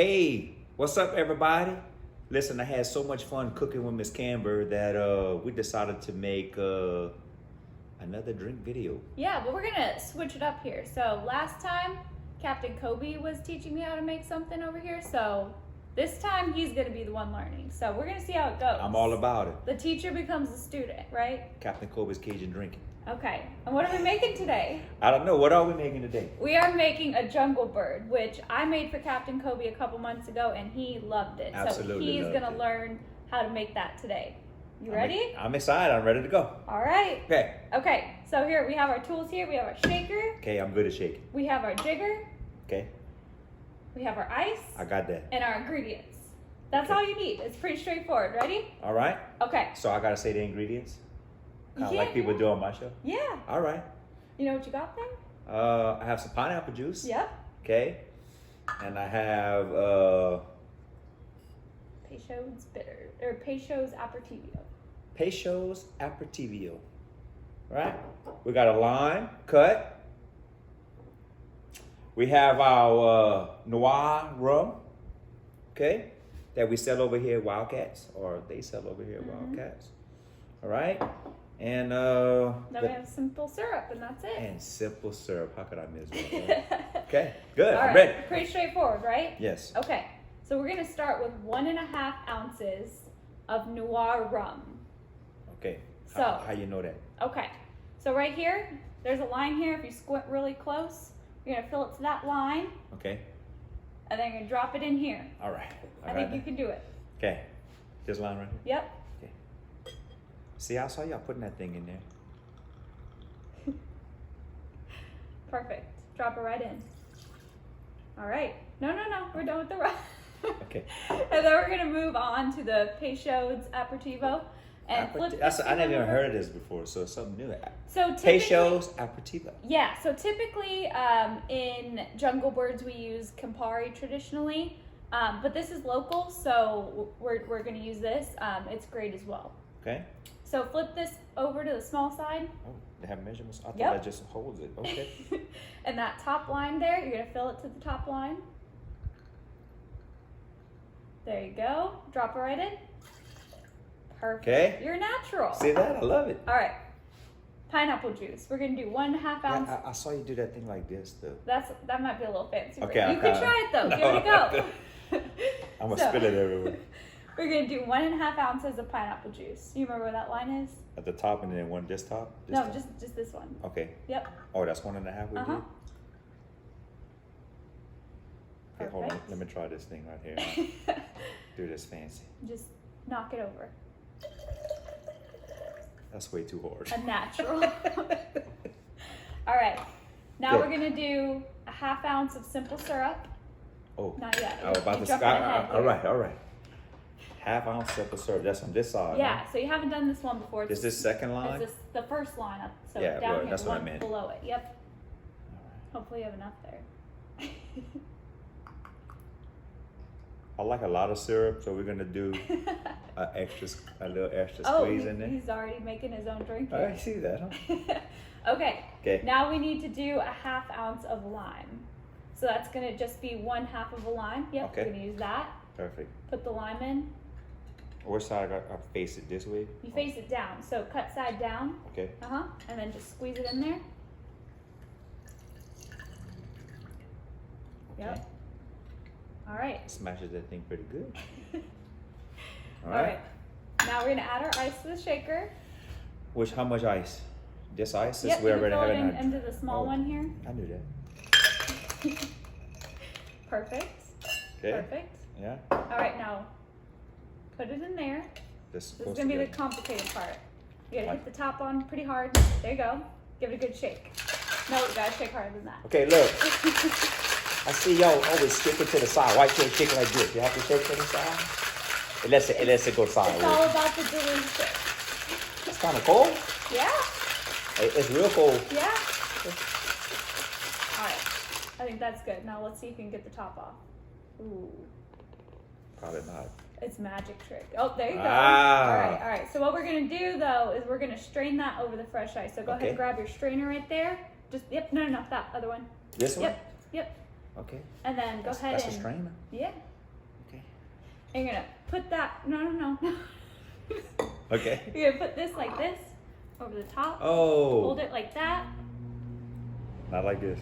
Hey, what's up, everybody? Listen, I had so much fun cooking with Miss Kamber that we decided to make another drink video. Yeah, but we're gonna switch it up here. So last time, Captain Kobe was teaching me how to make something over here. So this time, he's gonna be the one learning. So we're gonna see how it goes. I'm all about it. The teacher becomes the student, right? Captain COBY'S Cajun drinking. Okay, and what are we making today? I don't know. What are we making today? We are making a jungle bird, which I made for Captain Kobe a couple months ago, and he loved it. Absolutely so he's loved gonna it. learn how to make that today. You ready? I'm excited. I'm ready to go. All right. Okay. Okay, so here we have our tools here. We have our shaker. Okay, I'm good at shaking. We have our jigger. Okay. We have our ice. I got that. And our ingredients. That's Okay. all you need. It's pretty straightforward. Ready? All right. Okay. So I gotta say the ingredients, kind of like Yeah. people do on my show. Yeah. All right. You know what you got there? I have some pineapple juice. Yep. Okay. And I have Peychaud's bitter, or Peychaud's Aperitivo. Peychaud's Aperitivo. Right? We got a lime cut. We have our Noire Rum. Okay? That we sell over here at Wildcats, or they sell over here at Wildcats. All right? And Then we have simple syrup, and that's it. and simple syrup. How could I miss one? Okay, good. All I'm right. ready. Pretty straightforward, right? Yes. Okay. So we're gonna start with 1.5 ounces of Noire Rum. Okay. So- how you know that? Okay. So right here, there's a line here. If you squint really close, you're gonna fill it to that line, Okay. and then you're gonna drop it in here. All right. I think you can do it. Okay. This line right here. Yep. See, I saw y'all putting that thing in there. Perfect. Drop it right in. All right. No. We're done with the rum. Okay. And then we're gonna move on to the Peychaud's Aperitivo and flip this I never even over. heard of this before, so it's something new. So typically, Peychaud's Aperitivo. yeah. So typically, in Jungle Birds, we use Campari traditionally, but this is local, so we're gonna use this. It's great as well. Okay. So flip this over to the small side. Oh, they have measurements. I thought Yep. that just holds it. Okay. And that top line there, you're gonna fill it to the top line. There you go. Drop it right in. Perfect. Okay. You're natural. See that? I love it. All right. Pineapple juice. We're gonna do 1.5 ounce. Yeah, I saw you do that thing like this, though. That might be a little fancy. for Okay, you. I You can kinda- try it though. No, Give it a go. I'm gonna So- spill it everywhere. We're gonna do 1.5 ounces of pineapple juice. You remember where that line is? At the top and then one this top? This No, top? just this one. Okay. Yep. Oh, that's 1.5 we Uh-huh. did? Okay, hold on. Perfect. Let me try this thing right here. Do this fancy. Just knock it over. That's way too hard. A natural. All right. Now Good. we're gonna do 1/2 ounce of simple syrup. Oh, Not yet. I was about to You're start. jumping ahead All here. right, all right. 1/2 ounce simple syrup. That's on this side. Yeah. Huh? So you haven't done this one before. Is this second line? It's the first line up. So Yeah, down well, here, that's the what I one meant. below it. Yep. Hopefully you have enough there. I like a lot of syrup, so we're gonna do a little extra Oh, squeeze in there. he's already making his own drink I here. see that, huh? Okay. Okay. Now we need to do 1/2 ounce of lime. So that's gonna just be 1/2 of a lime. Yep. Okay. We're gonna use that. Perfect. Put the lime in. Which side I face it this way? You face it down. So cut side down. Okay. And then just squeeze it in there. Yep. Okay. All right. Smashes that thing pretty good. All right. Now we're gonna add our ice to the shaker. How much ice? This ice? This Yep. we You can already fill have it it in. into the small Oh. one here. I knew that. Perfect. Okay. Perfect. Yeah. All right. Now put it in there. This This is gonna be the complicated part. You gotta hit the top on pretty hard. There you go. Give it a good shake. No, you gotta shake harder than that. Okay, look. I see y'all always stick it to the side. Why can't you shake like this? You have to shake to the side. It lets it go It's sideways. all about the delicious. It's kind of cold. Yeah. It's real cold. Yeah. All right. I think that's good. Now let's see if you can get the top off. Ooh. Probably not. It's magic trick. Oh, there you go. Ah. All right. So what we're gonna do though is we're gonna strain that over the fresh ice. So go ahead Okay. and grab your strainer right there. No, that other one. This one? Yep. Okay. And then go ahead That's and a strainer. yeah. And you're gonna put that. No. Okay. You're gonna put this like this over the top. Oh. Hold it like that. Not like this.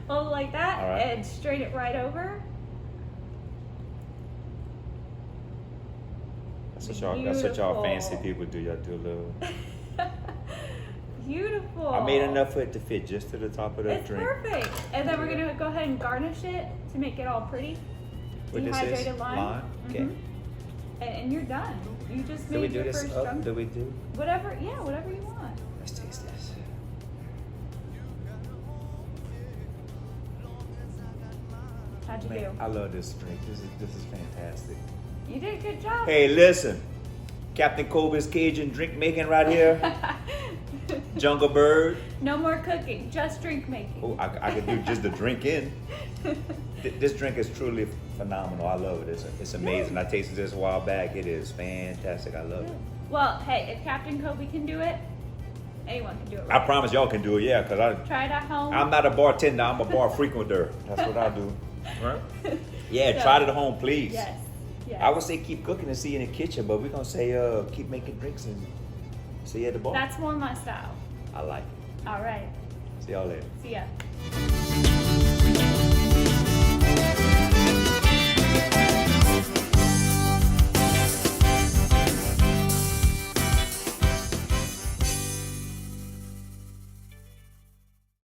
Hold it like that, All right. and strain it right over. That's what y'all fancy people do. Y'all do a little. Beautiful. I made enough for it to fit just to the top of the It's drink. perfect. And then we're gonna go ahead and garnish it to make it all pretty. What this is? Dehydrated lime. Okay. Mhm. And you're done. You just Do we made do your this first up? drunk. Do we do? Whatever you want. Let's taste this. How'd you Man, do? I love this drink. This is fantastic. You did a good job. Hey, listen. Captain COBY'S Cajun drink making right here. Jungle Bird. No more cooking, just drink making. Oh, I could do just the drink in. This drink is truly phenomenal. I love it. It's amazing. I tasted this a while back. It is fantastic. I love it. Well, hey, if Captain Kobe can do it, anyone can do it. I Right? promise y'all can do it, yeah, because Try it at home. I'm not a bartender. I'm a bar frequenter. That's what I do. Right? Yeah, So- try it at home, please. Yes. I would say keep cooking and see you in the kitchen, but we're going to say keep making drinks and see you at the bar. That's more my style. I like it. All right. See y'all later. See ya.